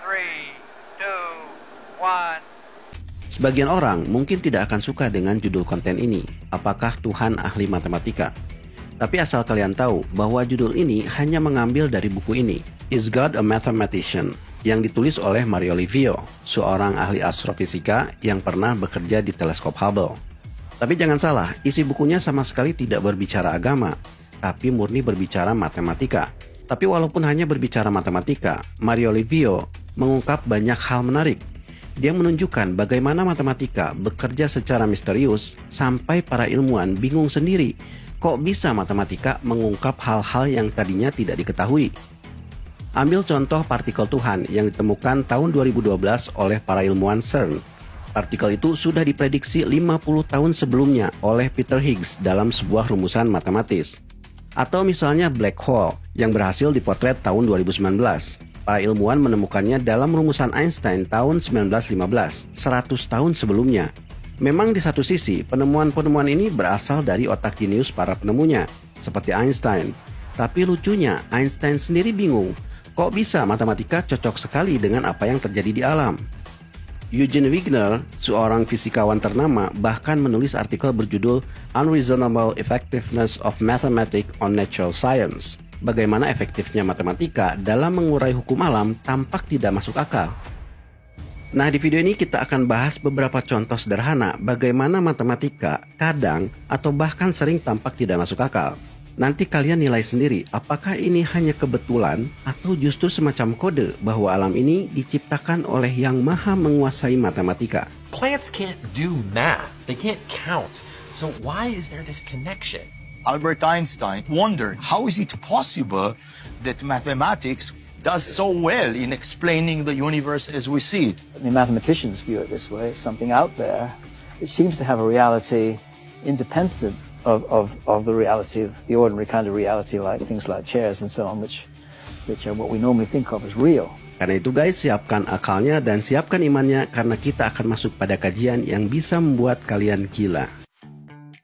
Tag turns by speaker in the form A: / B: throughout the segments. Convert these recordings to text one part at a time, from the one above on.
A: 3, 2, 1.
B: Sebagian orang mungkin tidak akan suka dengan judul konten ini, apakah Tuhan ahli matematika? Tapi asal kalian tahu bahwa judul ini hanya mengambil dari buku ini, Is God a Mathematician? Yang ditulis oleh Mario Livio, seorang ahli astrofisika yang pernah bekerja di teleskop Hubble. Tapi jangan salah, isi bukunya sama sekali tidak berbicara agama, tapi murni berbicara matematika. Tapi walaupun hanya berbicara matematika, Mario Livio mengungkap banyak hal menarik. Dia menunjukkan bagaimana matematika bekerja secara misterius sampai para ilmuwan bingung sendiri. Kok bisa matematika mengungkap hal-hal yang tadinya tidak diketahui? Ambil contoh partikel Tuhan yang ditemukan tahun 2012 oleh para ilmuwan CERN. Partikel itu sudah diprediksi 50 tahun sebelumnya oleh Peter Higgs dalam sebuah rumusan matematis. Atau misalnya black hole yang berhasil dipotret tahun 2019. Para ilmuwan menemukannya dalam rumusan Einstein tahun 1915, 100 tahun sebelumnya. Memang di satu sisi, penemuan-penemuan ini berasal dari otak jenius para penemunya, seperti Einstein. Tapi lucunya, Einstein sendiri bingung, kok bisa matematika cocok sekali dengan apa yang terjadi di alam? Eugene Wigner, seorang fisikawan ternama, bahkan menulis artikel berjudul Unreasonable Effectiveness of Mathematics on Natural Science. Bagaimana efektifnya matematika dalam mengurai hukum alam tampak tidak masuk akal. Nah, di video ini kita akan bahas beberapa contoh sederhana bagaimana matematika kadang atau bahkan sering tampak tidak masuk akal. Nanti kalian nilai sendiri apakah ini hanya kebetulan atau justru semacam kode bahwa alam ini diciptakan oleh Yang Maha Menguasai matematika.
C: Plants can't do math. They can't count. So why is there this connection?
D: Albert Einstein wondered, how is it possible that mathematics does so well in explaining the universe as we see it?
E: I mean, mathematicians view it this way, something out there which seems to have a reality independent of the reality, the ordinary kind of reality, like things like chairs and so on, which are what we normally think of as real.
B: Karena itu guys, siapkan akalnya dan siapkan imannya karena kita akan masuk pada kajian yang bisa membuat kalian gila.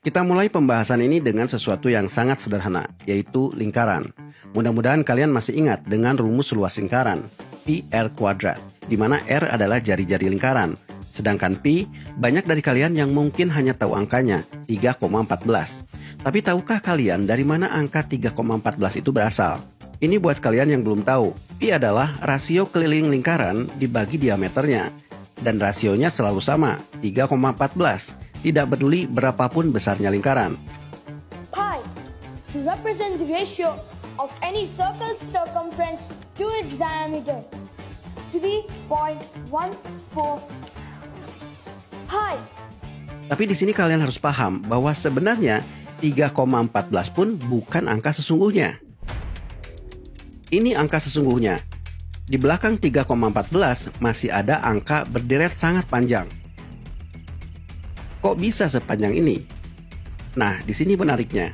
B: Kita mulai pembahasan ini dengan sesuatu yang sangat sederhana, yaitu lingkaran. Mudah-mudahan kalian masih ingat dengan rumus luas lingkaran, pi r kuadrat, di mana r adalah jari-jari lingkaran. Sedangkan pi, banyak dari kalian yang mungkin hanya tahu angkanya, 3,14. Tapi tahukah kalian dari mana angka 3,14 itu berasal? Ini buat kalian yang belum tahu, pi adalah rasio keliling lingkaran dibagi diameternya. Dan rasionya selalu sama, 3,14. Tidak peduli berapapun besarnya lingkaran.
F: Pi to represent the ratio of any circle's circumference to its diameter, 3.14 pi.
B: Tapi di sini kalian harus paham bahwa sebenarnya 3,14 pun bukan angka sesungguhnya. Ini angka sesungguhnya. Di belakang 3,14 masih ada angka berderet sangat panjang. Kok bisa sepanjang ini? Nah, di sini menariknya.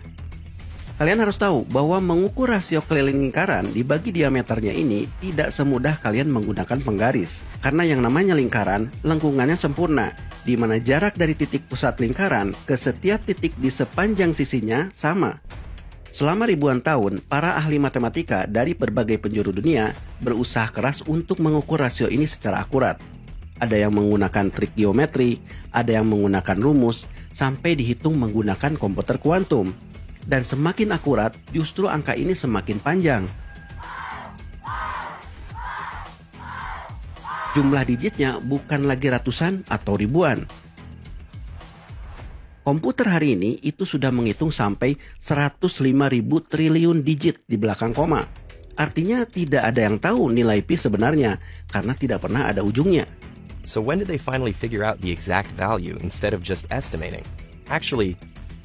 B: Kalian harus tahu bahwa mengukur rasio keliling lingkaran dibagi diameternya ini tidak semudah kalian menggunakan penggaris. Karena yang namanya lingkaran, lengkungannya sempurna, di mana jarak dari titik pusat lingkaran ke setiap titik di sepanjang sisinya sama. Selama ribuan tahun, para ahli matematika dari berbagai penjuru dunia berusaha keras untuk mengukur rasio ini secara akurat. Ada yang menggunakan trik geometri, ada yang menggunakan rumus, sampai dihitung menggunakan komputer kuantum. Dan semakin akurat, justru angka ini semakin panjang. Jumlah digitnya bukan lagi ratusan atau ribuan. Komputer hari ini itu sudah menghitung sampai 105.000 triliun digit di belakang koma. Artinya tidak ada yang tahu nilai pi sebenarnya, karena tidak pernah ada ujungnya.
C: So when did they finally figure out the exact value instead of just estimating? Actually,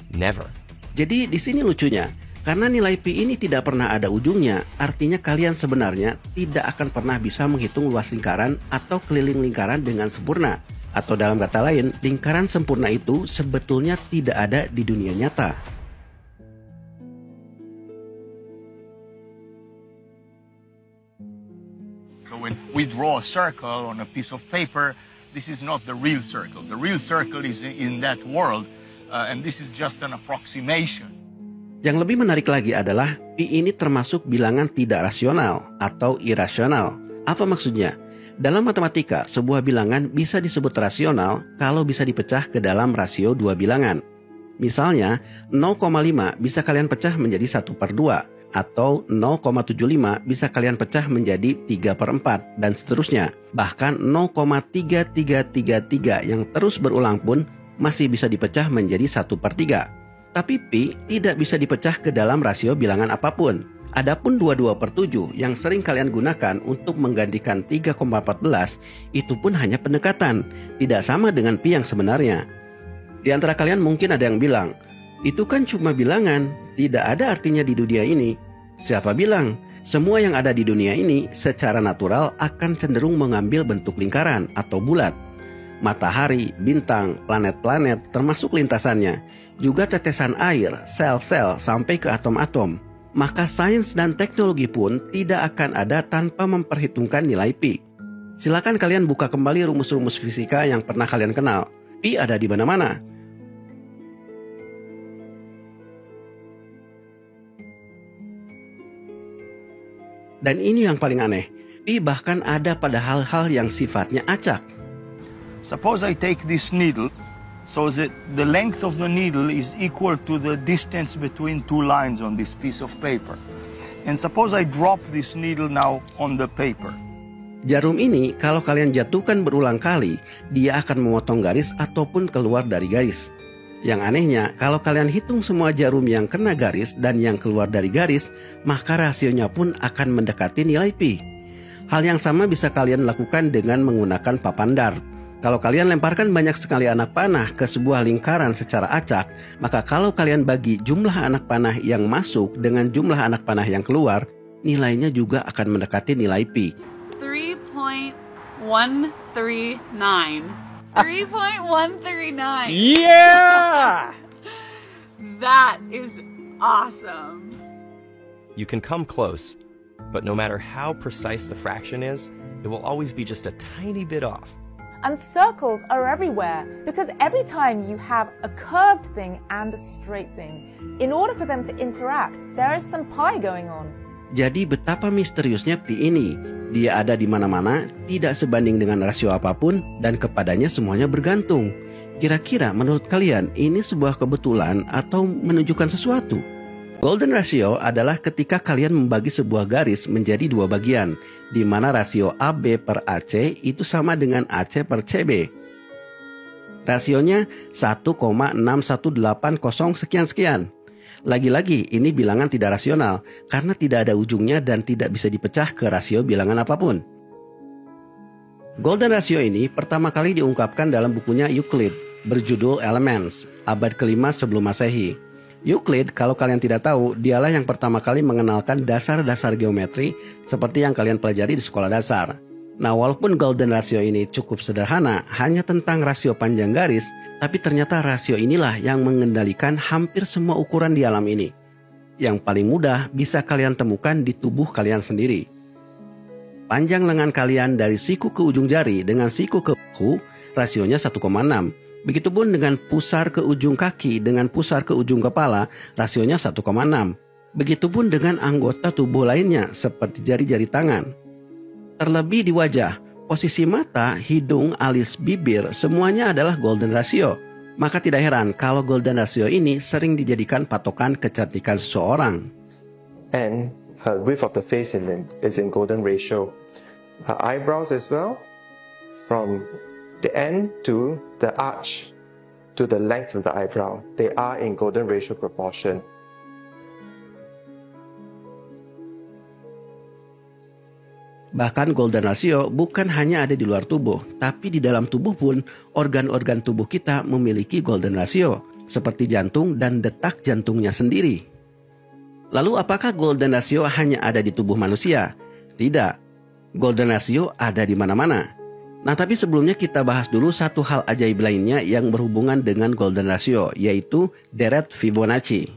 C: never.
B: Jadi di sini lucunya, karena nilai pi ini tidak pernah ada ujungnya, artinya kalian sebenarnya tidak akan pernah bisa menghitung luas lingkaran atau keliling lingkaran dengan sempurna. Atau dalam kata lain, lingkaran sempurna itu sebetulnya tidak ada di dunia nyata.
D: When we draw a circle on a piece of paper, this is not the real circle. The real circle is in that world, and this is just an approximation.
B: Yang lebih menarik lagi adalah pi ini termasuk bilangan tidak rasional atau irasional. Apa maksudnya? Dalam matematika, sebuah bilangan bisa disebut rasional kalau bisa dipecah ke dalam rasio dua bilangan. Misalnya, 0,5 bisa kalian pecah menjadi 1/2, atau 0,75 bisa kalian pecah menjadi 3/4, dan seterusnya. Bahkan 0,3333 yang terus berulang pun masih bisa dipecah menjadi 1/3. Tapi pi tidak bisa dipecah ke dalam rasio bilangan apapun. Adapun 22/7 yang sering kalian gunakan untuk menggantikan 3,14 itu pun hanya pendekatan, tidak sama dengan pi yang sebenarnya. Di antara kalian mungkin ada yang bilang, itu kan cuma bilangan, tidak ada artinya di dunia ini. Siapa bilang? Semua yang ada di dunia ini secara natural akan cenderung mengambil bentuk lingkaran atau bulat. Matahari, bintang, planet-planet termasuk lintasannya, juga tetesan air, sel-sel sampai ke atom-atom. Maka sains dan teknologi pun tidak akan ada tanpa memperhitungkan nilai pi. Silakan kalian buka kembali rumus-rumus fisika yang pernah kalian kenal. Pi ada di mana-mana. Dan ini yang paling aneh, pi bahkan ada pada hal-hal yang sifatnya acak.
D: Suppose I take this needle, so that the length of the needle is equal to the distance between two lines on this piece of paper. And suppose I drop this needle now on the paper.
B: Jarum ini kalau kalian jatuhkan berulang kali, dia akan memotong garis ataupun keluar dari garis. Yang anehnya, kalau kalian hitung semua jarum yang kena garis dan yang keluar dari garis, maka rasionya pun akan mendekati nilai pi. Hal yang sama bisa kalian lakukan dengan menggunakan papan dart. Kalau kalian lemparkan banyak sekali anak panah ke sebuah lingkaran secara acak, maka kalau kalian bagi jumlah anak panah yang masuk dengan jumlah anak panah yang keluar, nilainya juga akan mendekati nilai pi.
G: 3.139. 3.139.
H: Yeah!
G: That is awesome.
C: You can come close, but no matter how precise the fraction is, it will always be just a tiny bit off.
I: And circles are everywhere because every time you have a curved thing and a straight thing, in order for them to interact, there is some pi going on.
B: Jadi betapa misteriusnya pi ini. Dia ada di mana-mana, tidak sebanding dengan rasio apapun, dan kepadanya semuanya bergantung. Kira-kira menurut kalian ini sebuah kebetulan atau menunjukkan sesuatu? Golden ratio adalah ketika kalian membagi sebuah garis menjadi dua bagian, di mana rasio AB per AC itu sama dengan AC per CB. Rasionya 1,6180 sekian-sekian. Lagi-lagi ini bilangan tidak rasional karena tidak ada ujungnya dan tidak bisa dipecah ke rasio bilangan apapun. Golden ratio ini pertama kali diungkapkan dalam bukunya Euclid berjudul Elements, abad ke-5 sebelum Masehi. Euclid, kalau kalian tidak tahu, dialah yang pertama kali mengenalkan dasar-dasar geometri seperti yang kalian pelajari di sekolah dasar. Nah, walaupun golden ratio ini cukup sederhana, hanya tentang rasio panjang garis, tapi ternyata rasio inilah yang mengendalikan hampir semua ukuran di alam ini. Yang paling mudah bisa kalian temukan di tubuh kalian sendiri. Panjang lengan kalian dari siku ke ujung jari dengan siku ke bahu, rasionya 1,6. Begitupun dengan pusar ke ujung kaki dengan pusar ke ujung kepala, rasionya 1,6. Begitupun dengan anggota tubuh lainnya seperti jari-jari tangan. Terlebih di wajah, posisi mata, hidung, alis, bibir, semuanya adalah golden ratio. Maka tidak heran kalau golden ratio ini sering dijadikan patokan kecantikan seseorang.
J: And her width of the face is in golden ratio. Her eyebrows as well, from the end to the arch to the length of the eyebrow, they are in golden ratio proportion.
B: Bahkan golden ratio bukan hanya ada di luar tubuh, tapi di dalam tubuh pun organ-organ tubuh kita memiliki golden ratio, seperti jantung dan detak jantungnya sendiri. Lalu apakah golden ratio hanya ada di tubuh manusia? Tidak, golden ratio ada di mana-mana. Nah, tapi sebelumnya kita bahas dulu satu hal ajaib lainnya yang berhubungan dengan golden ratio, yaitu deret Fibonacci.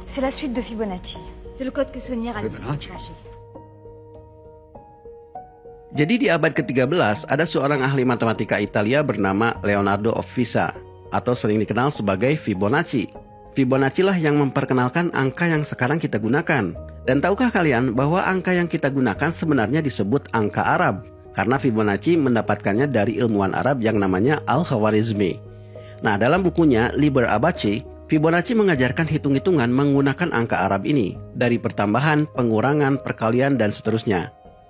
K: C'est la suite de Fibonacci. C'est le code que Sonia a déclenché.
B: Jadi di abad ke-13 ada seorang ahli matematika Italia bernama Leonardo of Pisa, atau sering dikenal sebagai Fibonacci. Fibonacci lah yang memperkenalkan angka yang sekarang kita gunakan. Dan tahukah kalian bahwa angka yang kita gunakan sebenarnya disebut angka Arab? Karena Fibonacci mendapatkannya dari ilmuwan Arab yang namanya Al-Khwarizmi. Nah, dalam bukunya Liber Abaci, Fibonacci mengajarkan hitung-hitungan menggunakan angka Arab ini, dari pertambahan, pengurangan, perkalian, dan seterusnya.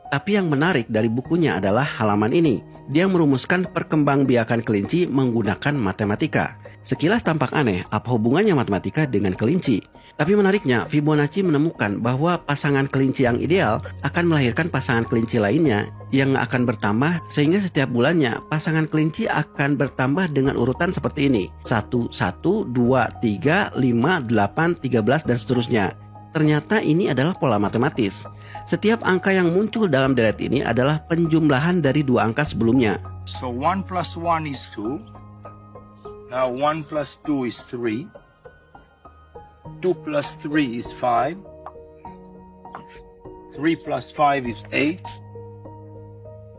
B: Tapi yang menarik dari bukunya adalah halaman ini. Dia merumuskan perkembangbiakan kelinci menggunakan matematika. Sekilas tampak aneh, apa hubungannya matematika dengan kelinci? Tapi menariknya, Fibonacci menemukan bahwa pasangan kelinci yang ideal akan melahirkan pasangan kelinci lainnya yang akan bertambah, sehingga setiap bulannya pasangan kelinci akan bertambah dengan urutan seperti ini. 1, 1, 2, 3, 5, 8, 13, dan seterusnya. Ternyata ini adalah pola matematis. Setiap angka yang muncul dalam deret ini adalah penjumlahan dari dua angka sebelumnya.
D: So 1 plus 1 is 2. Now 1 plus 2 is 3. 2 plus 3 is 5. 3 plus 5 is 8.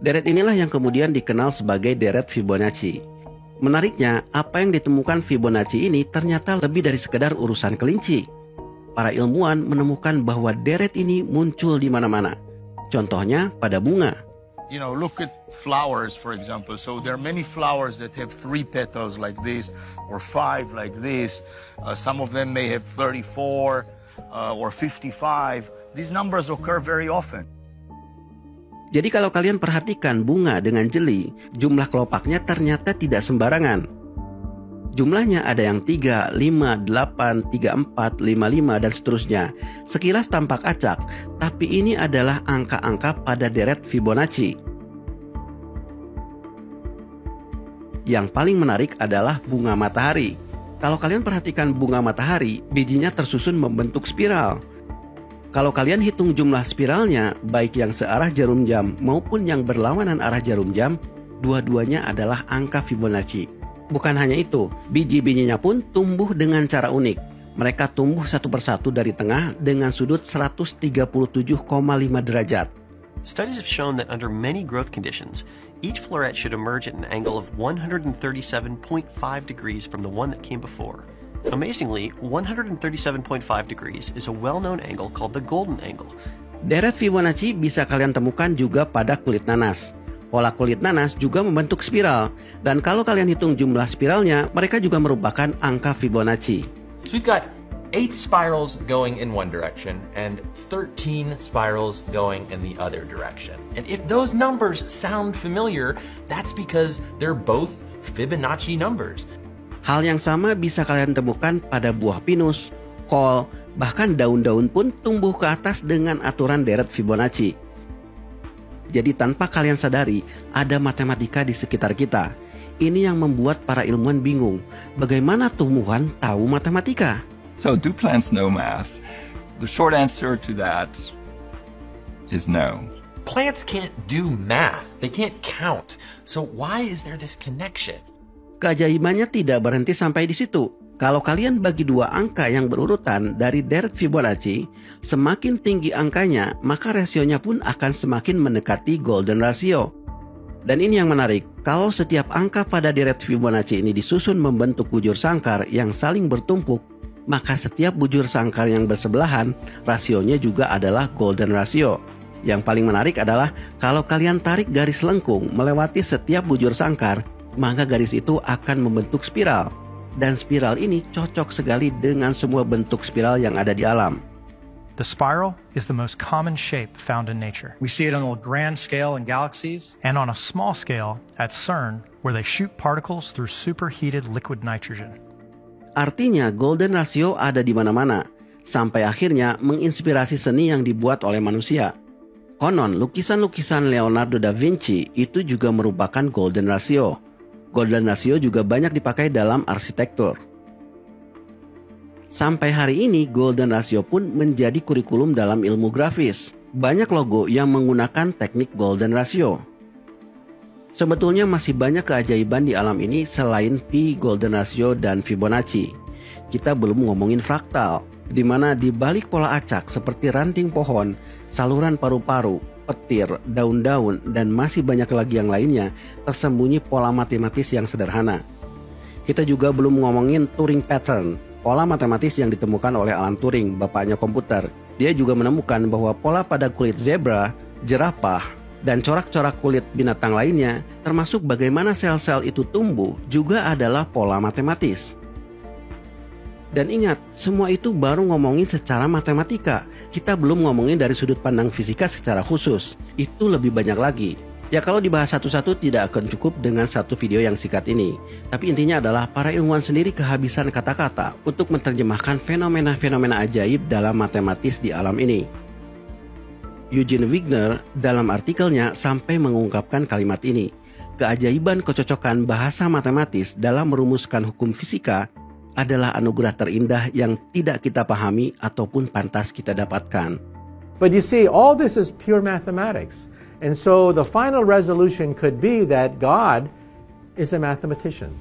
B: Deret inilah yang kemudian dikenal sebagai deret Fibonacci. Menariknya, apa yang ditemukan Fibonacci ini ternyata lebih dari sekedar urusan kelinci. Para ilmuwan menemukan bahwa deret ini muncul di mana-mana. Contohnya pada bunga.
D: You know, look at flowers, for example. So there are many flowers that have 3 petals like this, or 5 like this. Some of them may have 34 or 55. These numbers occur very often.
B: Jadi kalau kalian perhatikan bunga dengan jeli, jumlah kelopaknya ternyata tidak sembarangan. Jumlahnya ada yang 3, 5, 8, 34, 55, dan seterusnya. Sekilas tampak acak, tapi ini adalah angka-angka pada deret Fibonacci. Yang paling menarik adalah bunga matahari. Kalau kalian perhatikan bunga matahari, bijinya tersusun membentuk spiral. Kalau kalian hitung jumlah spiralnya, baik yang searah jarum jam maupun yang berlawanan arah jarum jam, dua-duanya adalah angka Fibonacci. Bukan hanya itu, biji-bijinya pun tumbuh dengan cara unik. Mereka tumbuh satu persatu dari tengah dengan sudut 137,5 derajat.
C: Studies have shown that under many growth conditions, each floret should emerge at an angle of 137.5 degrees from the one that came before. Amazingly, 137.5 degrees is a well-known angle called the golden angle.
B: Deret Fibonacci bisa kalian temukan juga pada kulit nanas. Pola kulit nanas juga membentuk spiral, dan kalau kalian hitung jumlah spiralnya, mereka juga merupakan angka Fibonacci.
L: So we've got 8 spirals going in one direction and 13 spirals going in the other direction. And if those numbers sound familiar, that's because they're both Fibonacci numbers.
B: Hal yang sama bisa kalian temukan pada buah pinus, kol, bahkan daun-daun pun tumbuh ke atas dengan aturan deret Fibonacci. Jadi tanpa kalian sadari, ada matematika di sekitar kita. Ini yang membuat para ilmuwan bingung. Bagaimana tumbuhan tahu matematika?
M: So, do plants know math? The short answer to that is no.
L: Plants can't do math. They can't count. So why is there this connection?
B: Keajaibannya tidak berhenti sampai di situ. Kalau kalian bagi dua angka yang berurutan dari deret Fibonacci, semakin tinggi angkanya, maka rasionya pun akan semakin mendekati golden ratio. Dan ini yang menarik, kalau setiap angka pada deret Fibonacci ini disusun membentuk bujur sangkar yang saling bertumpuk, maka setiap bujur sangkar yang bersebelahan, rasionya juga adalah golden ratio. Yang paling menarik adalah kalau kalian tarik garis lengkung melewati setiap bujur sangkar, maka garis itu akan membentuk spiral. Dan spiral ini cocok sekali dengan semua bentuk spiral yang ada di alam.
N: The spiral is the most common shape found in nature. We see it on a grand scale in galaxies and on a small scale at CERN, where they shoot particles through superheated liquid nitrogen.
B: Artinya golden ratio ada di mana-mana, sampai akhirnya menginspirasi seni yang dibuat oleh manusia. Konon lukisan-lukisan Leonardo da Vinci itu juga merupakan golden ratio. Golden ratio juga banyak dipakai dalam arsitektur. Sampai hari ini, golden ratio pun menjadi kurikulum dalam ilmu grafis. Banyak logo yang menggunakan teknik golden ratio. Sebetulnya masih banyak keajaiban di alam ini selain pi, golden ratio, dan Fibonacci. Kita belum ngomongin fraktal, di mana di balik pola acak seperti ranting pohon, saluran paru-paru, petir, daun-daun, dan masih banyak lagi yang lainnya, tersembunyi pola matematis yang sederhana. Kita juga belum ngomongin Turing pattern, pola matematis yang ditemukan oleh Alan Turing, bapaknya komputer. Dia juga menemukan bahwa pola pada kulit zebra, jerapah, dan corak-corak kulit binatang lainnya, termasuk bagaimana sel-sel itu tumbuh, juga adalah pola matematis. Dan ingat, semua itu baru ngomongin secara matematika. Kita belum ngomongin dari sudut pandang fisika secara khusus. Itu lebih banyak lagi. Ya kalau dibahas satu-satu tidak akan cukup dengan satu video yang singkat ini. Tapi intinya adalah para ilmuwan sendiri kehabisan kata-kata untuk menerjemahkan fenomena-fenomena ajaib dalam matematis di alam ini. Eugene Wigner dalam artikelnya sampai mengungkapkan kalimat ini. Keajaiban kecocokan bahasa matematis dalam merumuskan hukum fisika adalah anugerah terindah yang tidak kita pahami ataupun pantas kita dapatkan.
O: But you see, all this is pure mathematics. And so the final resolution could be that God is a mathematician.